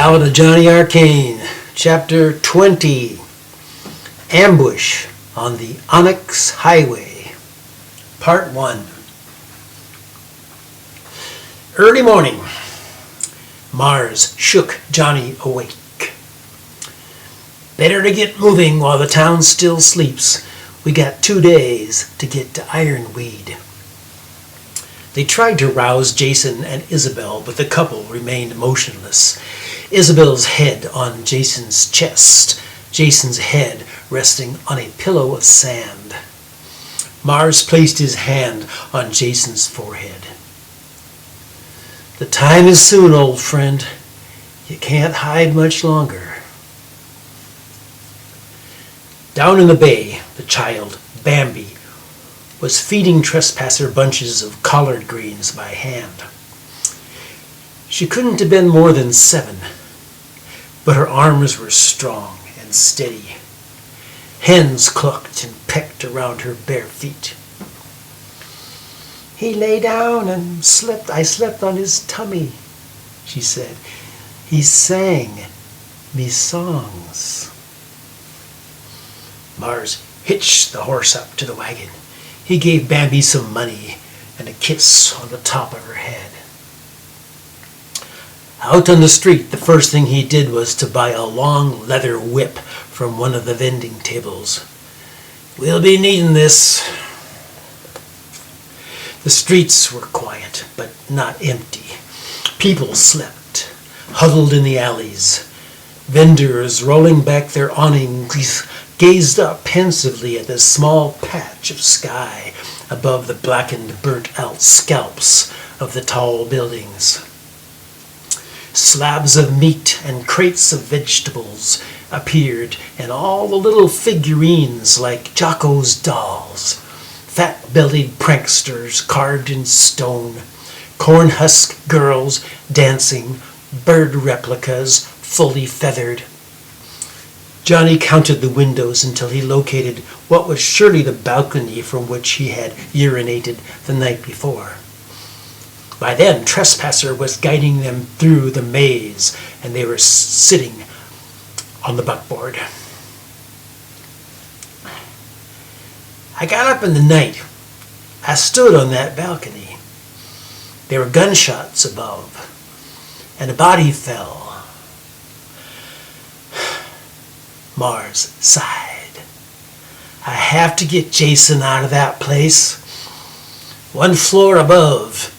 Ballad of Johnny Arcane, Chapter 20, Ambush on the Onyx Highway, Part 1. Early morning. Mars shook Johnny awake. Better to get moving while the town still sleeps. We got 2 days to get to Ironweed. They tried to rouse Jason and Isabel, but the couple remained motionless. Isabel's head on Jason's chest, Jason's head resting on a pillow of sand. Mars placed his hand on Jason's forehead. The time is soon, old friend. You can't hide much longer. Down in the bay, the child, Bambi, was feeding trespasser bunches of collard greens by hand. She couldn't have been more than 7, but her arms were strong and steady. Hens clucked and pecked around her bare feet. He lay down and slept. I slept on his tummy, she said. He sang me songs. Mars hitched the horse up to the wagon. He gave Bambi some money and a kiss on the top of her head. Out on the street, the first thing he did was to buy a long leather whip from one of the vending tables. We'll be needing this. The streets were quiet, but not empty. People slept, huddled in the alleys. Vendors, rolling back their awnings, gazed up pensively at the small patch of sky above the blackened, burnt-out scalps of the tall buildings. Slabs of meat and crates of vegetables appeared, and all the little figurines like Jocko's dolls, fat-bellied pranksters carved in stone, corn-husk girls dancing, bird replicas fully feathered. Johnny counted the windows until he located what was surely the balcony from which he had urinated the night before. By then, Trespasser was guiding them through the maze, and they were sitting on the buckboard. I got up in the night. I stood on that balcony. There were gunshots above, and a body fell. Mars sighed. I have to get Jason out of that place. 1 floor above,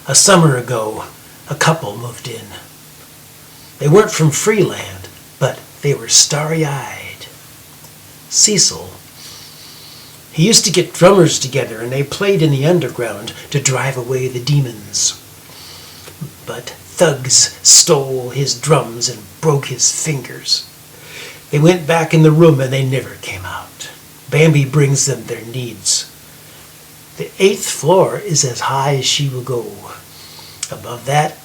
a summer ago, a couple moved in. They weren't from Freeland, but they were starry-eyed. Cecil. He used to get drummers together, and they played in the underground to drive away the demons. But thugs stole his drums and broke his fingers. They went back in the room and they never came out. Bambi brings them their needs. The 8th floor is as high as she will go. Above that,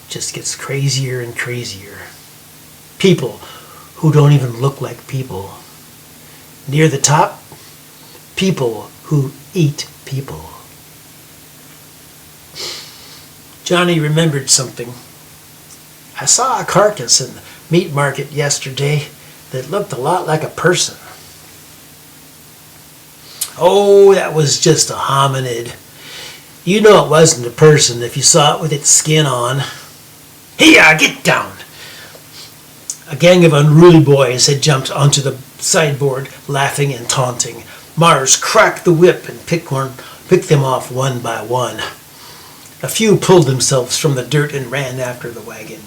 just gets crazier and crazier. People who don't even look like people. Near the top, people who eat people. Johnny remembered something. I saw a carcass in the meat market yesterday that looked a lot like a person. Oh, that was just a hominid. You know it wasn't a person if you saw it with its skin on. Hiya, get down! A gang of unruly boys had jumped onto the sideboard, laughing and taunting. Mars cracked the whip and picked them off one by one. A few pulled themselves from the dirt and ran after the wagon.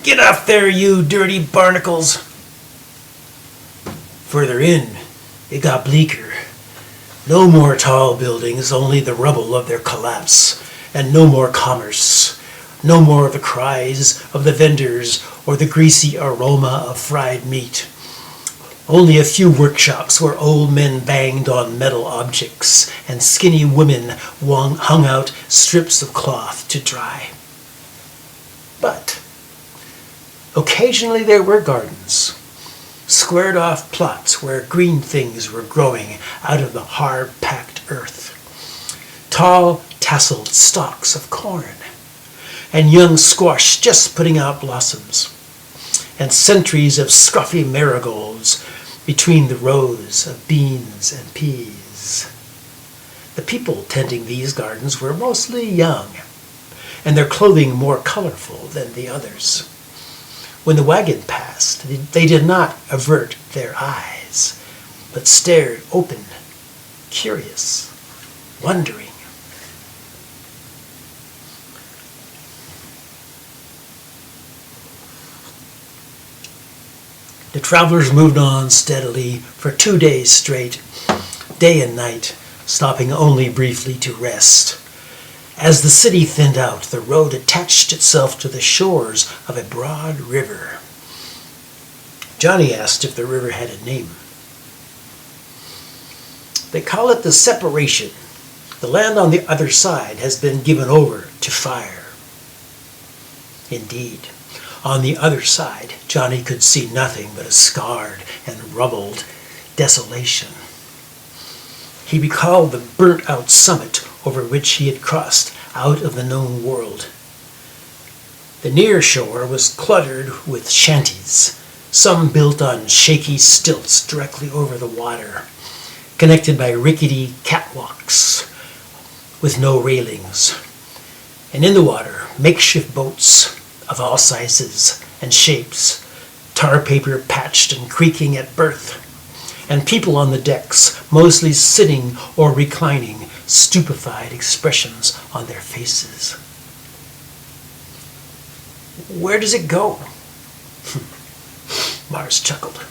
Get up there, you dirty barnacles! Further in, it got bleaker. No more tall buildings, only the rubble of their collapse, and no more commerce. No more of the cries of the vendors or the greasy aroma of fried meat. Only a few workshops where old men banged on metal objects and skinny women hung out strips of cloth to dry. But occasionally there were gardens, squared-off plots where green things were growing out of the hard-packed earth. Tall, tasseled stalks of corn, and young squash just putting out blossoms, and centuries of scruffy marigolds between the rows of beans and peas. The people tending these gardens were mostly young, and their clothing more colorful than the others. When the wagon passed, they did not avert their eyes, but stared open, curious, wondering. The travelers moved on steadily for 2 days straight, day and night, stopping only briefly to rest. As the city thinned out, the road attached itself to the shores of a broad river. Johnny asked if the river had a name. They call it the Separation. The land on the other side has been given over to fire. Indeed, on the other side, Johnny could see nothing but a scarred and rubbled desolation. He recalled the burnt-out summit over which he had crossed out of the known world. The near shore was cluttered with shanties, some built on shaky stilts directly over the water, connected by rickety catwalks with no railings. And in the water, makeshift boats of all sizes and shapes, tar paper patched and creaking at berth, and people on the decks, mostly sitting or reclining, stupefied expressions on their faces. Where does it go? Mars chuckled.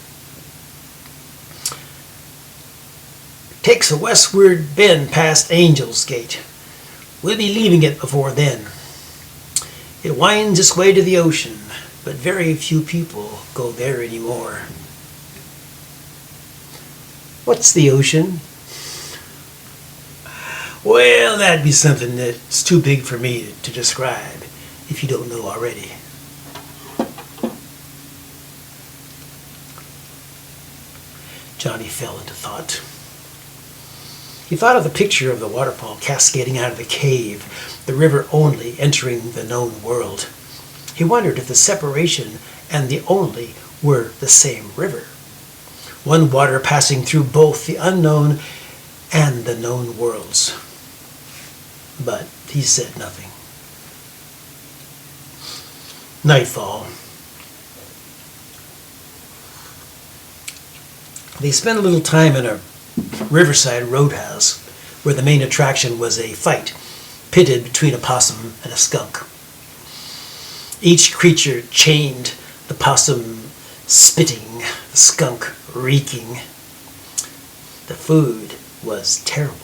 Takes a westward bend past Angel's Gate. We'll be leaving it before then. It winds its way to the ocean, but very few people go there anymore. What's the ocean? Well, that'd be something that's too big for me to describe, if you don't know already. Johnny fell into thought. He thought of the picture of the waterfall cascading out of the cave, the river only entering the known world. He wondered if the Separation and the only were the same river. One water passing through both the unknown and the known worlds. But he said nothing. Nightfall. They spent a little time in a riverside roadhouse where the main attraction was a fight pitted between a possum and a skunk. Each creature chained, the possum spitting, the skunk reeking. The food was terrible.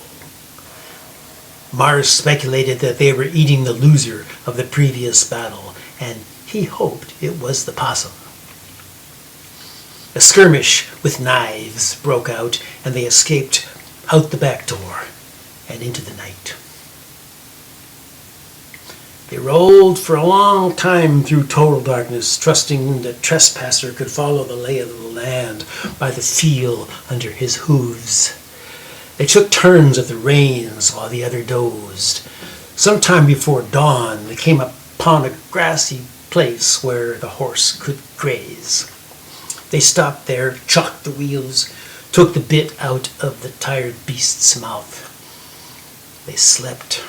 Mars speculated that they were eating the loser of the previous battle, and he hoped it was the possum. A skirmish with knives broke out, and they escaped out the back door and into the night. They rolled for a long time through total darkness, trusting the trespasser could follow the lay of the land by the feel under his hooves. They took turns at the reins while the other dozed. Sometime before dawn, they came upon a grassy place where the horse could graze. They stopped there, chalked the wheels, took the bit out of the tired beast's mouth. They slept.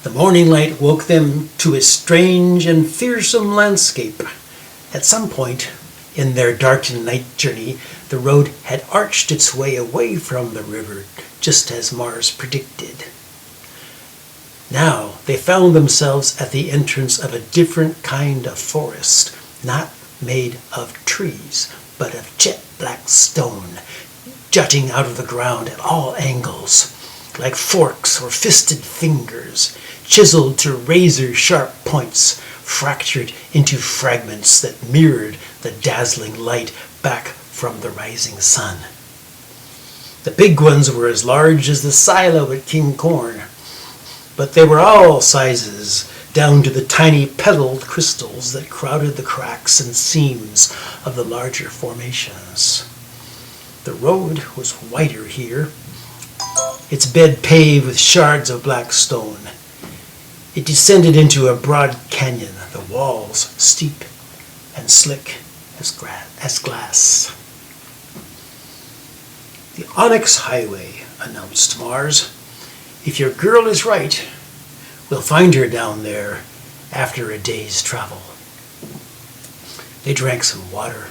The morning light woke them to a strange and fearsome landscape. At some point in their darkened night journey, the road had arched its way away from the river, just as Mars predicted. Now they found themselves at the entrance of a different kind of forest, not made of trees, but of jet black stone, jutting out of the ground at all angles, like forks or fisted fingers, chiseled to razor-sharp points, fractured into fragments that mirrored the dazzling light back from the rising sun. The big ones were as large as the silo at King Corn, but they were all sizes, down to the tiny petaled crystals that crowded the cracks and seams of the larger formations. The road was wider here, its bed paved with shards of black stone. It descended into a broad canyon, the walls steep and slick as glass. "The Onyx Highway," announced Mars. "If your girl is right, we'll find her down there after a day's travel." They drank some water,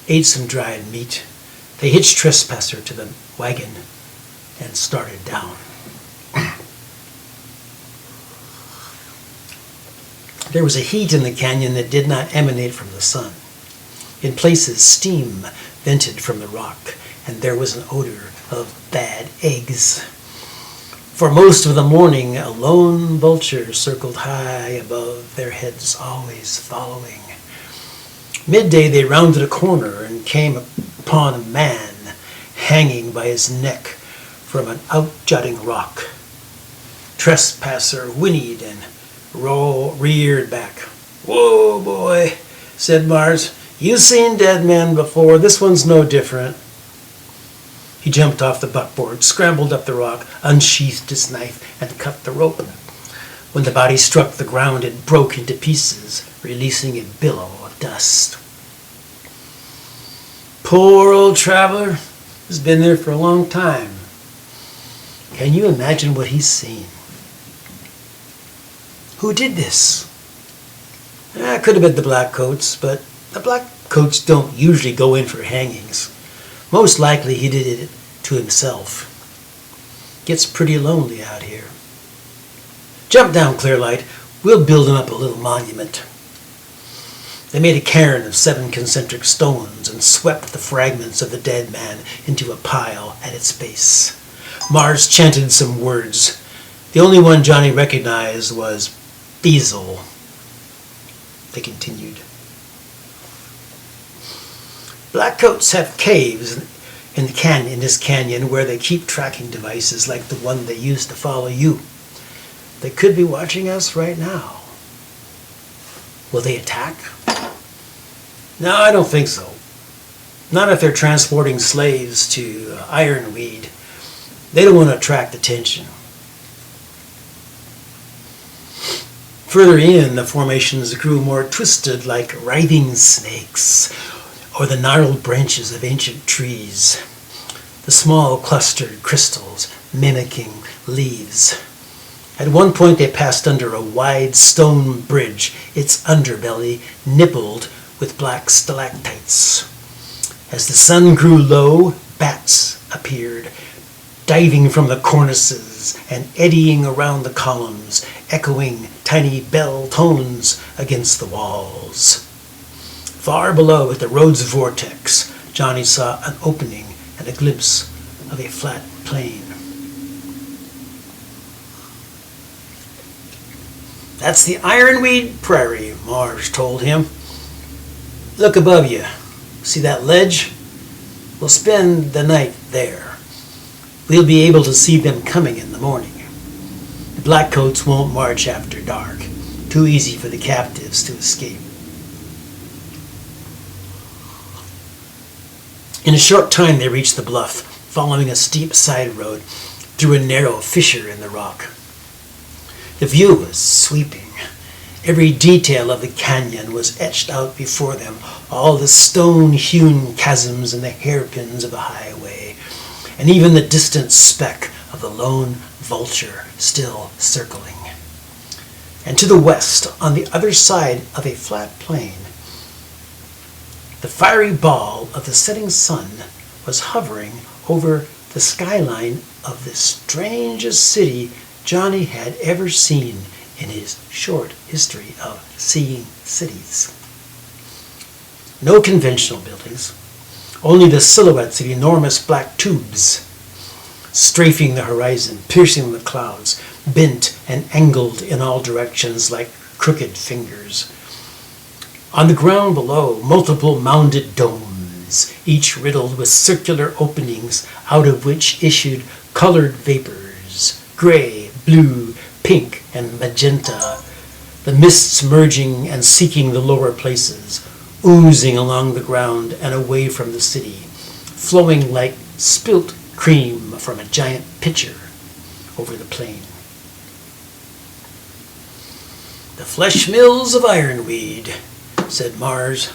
ate some dried meat. They hitched Trespasser to the wagon and started down. There was a heat in the canyon that did not emanate from the sun. In places, steam vented from the rock, and there was an odor of bad eggs. For most of the morning, a lone vulture circled high above their heads, always following. Midday, they rounded a corner and came upon a man hanging by his neck from an outjutting rock. Trespasser whinnied and reared back. "Whoa, boy," said Mars. "You've seen dead men before. This one's no different." He jumped off the buckboard, scrambled up the rock, unsheathed his knife, and cut the rope. When the body struck the ground, it broke into pieces, releasing a billow of dust. "Poor old traveler has been there for a long time. Can you imagine what he's seen?" "Who did this?" It could have been the Blackcoats, but the Blackcoats don't usually go in for hangings. Most likely he did it to himself. Gets pretty lonely out here. "Jump down, Clearlight. We'll build him up a little monument." They made a cairn of 7 concentric stones and swept the fragments of the dead man into a pile at its base. Mars chanted some words. The only one Johnny recognized was Diesel. They continued. "Blackcoats have caves in this canyon where they keep tracking devices like the one they used to follow you. They could be watching us right now." "Will they attack?" "No, I don't think so. Not if they're transporting slaves to Ironweed. They don't want to attract attention." Further in, the formations grew more twisted like writhing snakes, or the gnarled branches of ancient trees, the small clustered crystals mimicking leaves. At one point they passed under a wide stone bridge, its underbelly nippled with black stalactites. As the sun grew low, bats appeared, diving from the cornices and eddying around the columns, echoing tiny bell tones against the walls. Far below, at the road's vortex, Johnny saw an opening and a glimpse of a flat plain. "That's the Ironweed Prairie," Mars told him. "Look above you. See that ledge? We'll spend the night there. We'll be able to see them coming in the morning. The Blackcoats won't march after dark. Too easy for the captives to escape." In a short time they reached the bluff, following a steep side road through a narrow fissure in the rock. The view was sweeping. Every detail of the canyon was etched out before them, all the stone-hewn chasms and the hairpins of the highway, and even the distant speck of the lone vulture still circling. And to the west, on the other side of a flat plain, the fiery ball of the setting sun was hovering over the skyline of the strangest city Johnny had ever seen in his short history of seeing cities. No conventional buildings, only the silhouettes of enormous black tubes, strafing the horizon, piercing the clouds, bent and angled in all directions like crooked fingers. On the ground below, multiple mounded domes, each riddled with circular openings out of which issued colored vapors, gray, blue, pink, and magenta, the mists merging and seeking the lower places, oozing along the ground and away from the city, flowing like spilt cream from a giant pitcher over the plain. The flesh mills of Ironweed, said Mars.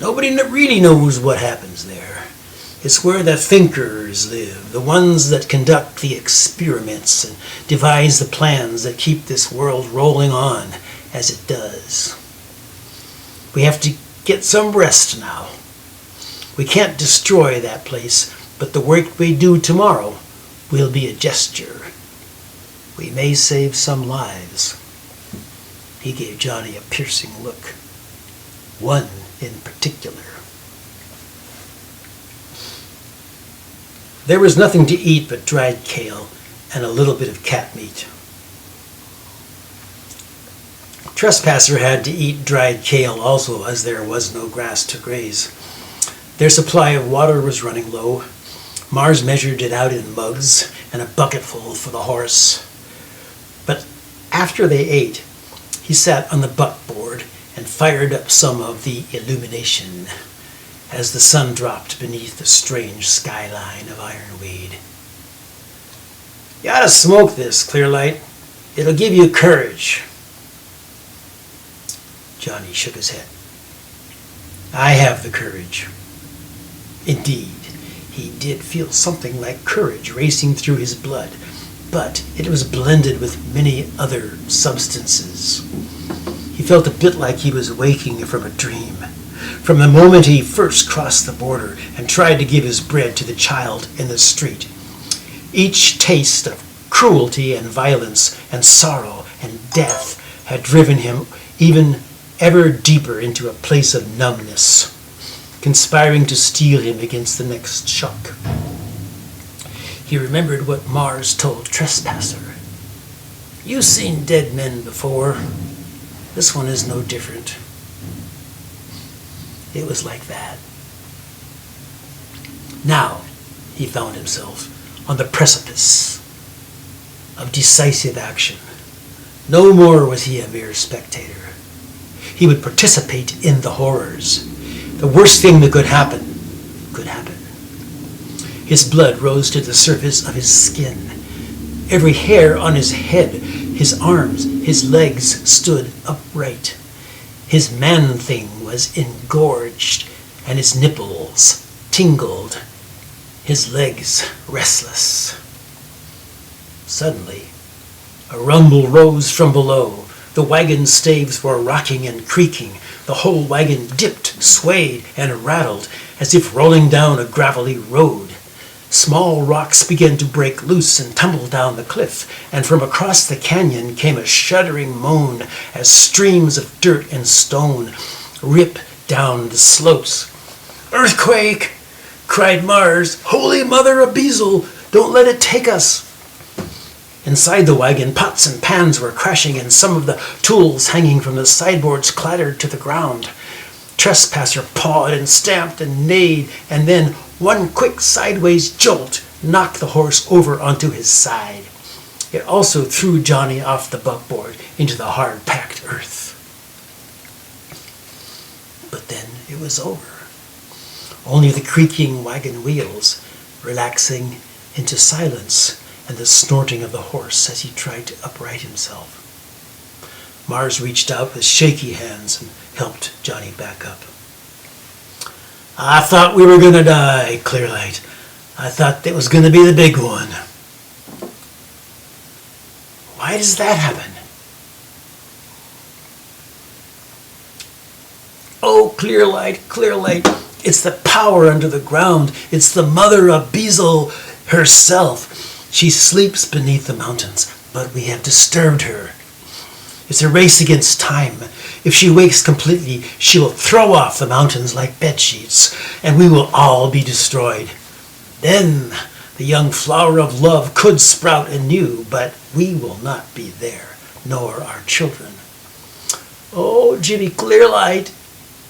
Nobody really knows what happens there. It's where the thinkers live, the ones that conduct the experiments and devise the plans that keep this world rolling on as it does. We have to get some rest now. We can't destroy that place, but the work we do tomorrow will be a gesture. We may save some lives. He gave Johnny a piercing look. One in particular. There was nothing to eat but dried kale and a little bit of cat meat. Trespasser had to eat dried kale also, as there was no grass to graze. Their supply of water was running low. Mars measured it out in mugs and a bucketful for the horse. But after they ate, he sat on the buckboard and fired up some of the illumination as the sun dropped beneath the strange skyline of Ironweed. You ought to smoke this, Clearlight. It'll give you courage. Johnny shook his head. I have the courage. Indeed, he did feel something like courage racing through his blood, but it was blended with many other substances. He felt a bit like he was waking from a dream. From the moment he first crossed the border and tried to give his bread to the child in the street, each taste of cruelty and violence and sorrow and death had driven him even ever deeper into a place of numbness, conspiring to steel him against the next shock. He remembered what Mars told Trespasser. You've seen dead men before. This one is no different. It was like that. Now he found himself on the precipice of decisive action. No more was he a mere spectator. He would participate in the horrors. The worst thing that could happen could happen. His blood rose to the surface of his skin. Every hair on his head, his arms, his legs stood upright. His man-thing was engorged, and his nipples tingled, his legs restless. Suddenly, a rumble rose from below. The wagon staves were rocking and creaking. The whole wagon dipped, swayed, and rattled as if rolling down a gravelly road. Small rocks began to break loose and tumble down the cliff, and from across the canyon came a shuddering moan as streams of dirt and stone rip down the slopes. "Earthquake!" cried Mars. "Holy Mother of Bezel, don't let it take us!" Inside the wagon, pots and pans were crashing, and some of the tools hanging from the sideboards clattered to the ground. Trespasser pawed and stamped and neighed, and then one quick sideways jolt knocked the horse over onto his side. It also threw Johnny off the buckboard into the hard-packed earth. But then it was over. Only the creaking wagon wheels relaxing into silence and the snorting of the horse as he tried to upright himself. Mars reached out with shaky hands and helped Johnny back up. "I thought we were going to die, Clearlight. I thought that was going to be the big one." "Why does that happen?" "Oh, Clearlight, Clearlight, it's the power under the ground. It's the Mother of Bezel herself. She sleeps beneath the mountains, but we have disturbed her. It's a race against time. If she wakes completely, she will throw off the mountains like bedsheets, and we will all be destroyed. Then the young flower of love could sprout anew, but we will not be there, nor our children." "Oh, Jimmy Clearlight,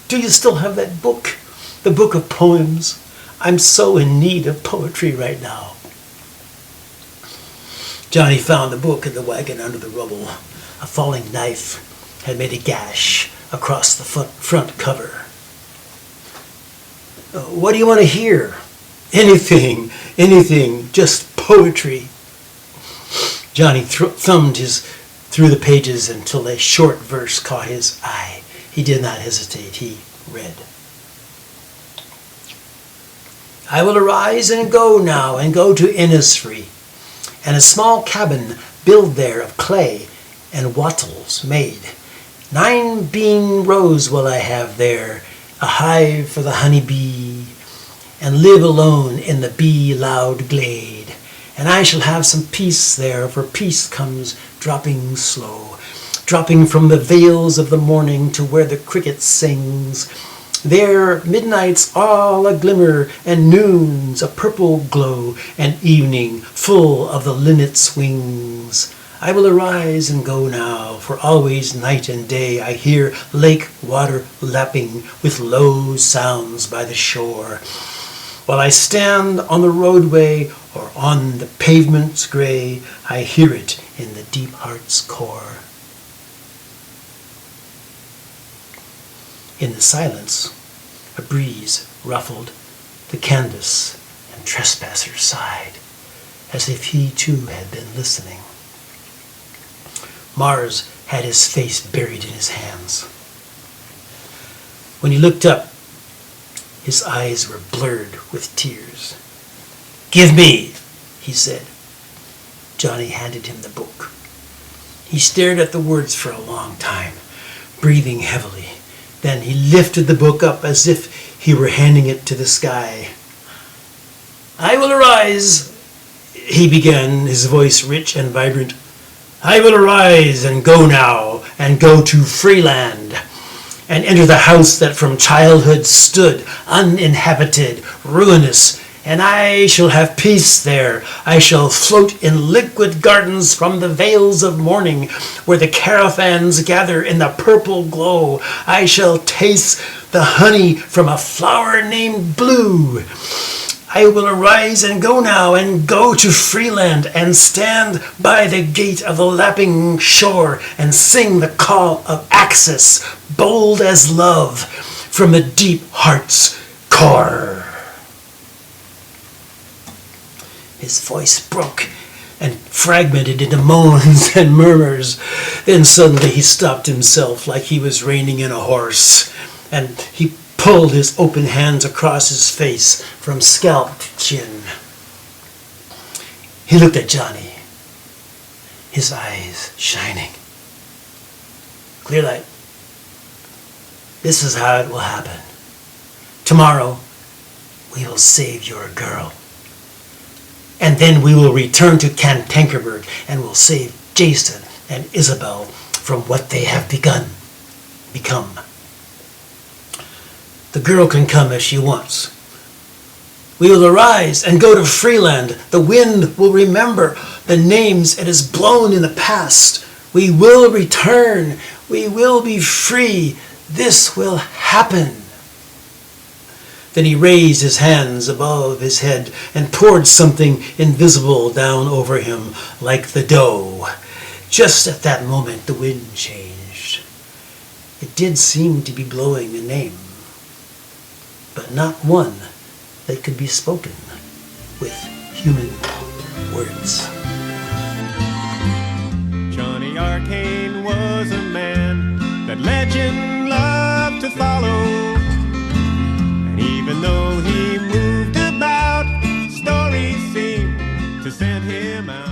do you still have that book? The book of poems? I'm so in need of poetry right now." Johnny found the book in the wagon under the rubble. A falling knife had made a gash across the front cover. "What do you want to hear?" Anything, just poetry." Johnny thumbed his through the pages until a short verse caught his eye. He did not hesitate. He read. I will arise and go now, and go to Innisfree, and a small cabin build there of clay and wattles made. 9 bean rows will I have there, a hive for the honey bee, and live alone in the bee-loud glade. And I shall have some peace there, for peace comes dropping slow, dropping from the vales of the morning to where the cricket sings. There midnight's all a glimmer, and noon's a purple glow, and evening full of the linnet's wings. I will arise and go now, for always night and day I hear lake water lapping with low sounds by the shore. While I stand on the roadway or on the pavements gray, I hear it in the deep heart's core. In the silence, a breeze ruffled the canvas, and Trespasser sighed, as if he too had been listening. Mars had his face buried in his hands. When he looked up, his eyes were blurred with tears. "Give me," he said. Johnny handed him the book. He stared at the words for a long time, breathing heavily. Then he lifted the book up as if he were handing it to the sky. "I will arise," he began, his voice rich and vibrant. "I will arise and go now, and go to Freeland, and enter the house that from childhood stood uninhabited, ruinous, and I shall have peace there. I shall float in liquid gardens from the vales of morning, where the caravans gather in the purple glow. I shall taste the honey from a flower named Blue. I will arise and go now, and go to Freeland, and stand by the gate of the lapping shore, and sing the call of access, bold as love, from the deep heart's core." His voice broke and fragmented into moans and murmurs. Then suddenly he stopped himself like he was reining in a horse, and he pulled his open hands across his face from scalp to chin. He looked at Johnny, his eyes shining. "Clearlight, this is how it will happen. Tomorrow we will save your girl. And then we will return to Cantankerburg and will save Jason and Isabel from what they have become. The girl can come if she wants. We will arise and go to Freeland. The wind will remember the names it has blown in the past. We will return. We will be free. This will happen." Then he raised his hands above his head and poured something invisible down over him like the dough. Just at that moment the wind changed. It did seem to be blowing a name, but not one that could be spoken with human words. Johnny Arcane was a man that legend loved to follow. And even though he moved about, stories seemed to send him out.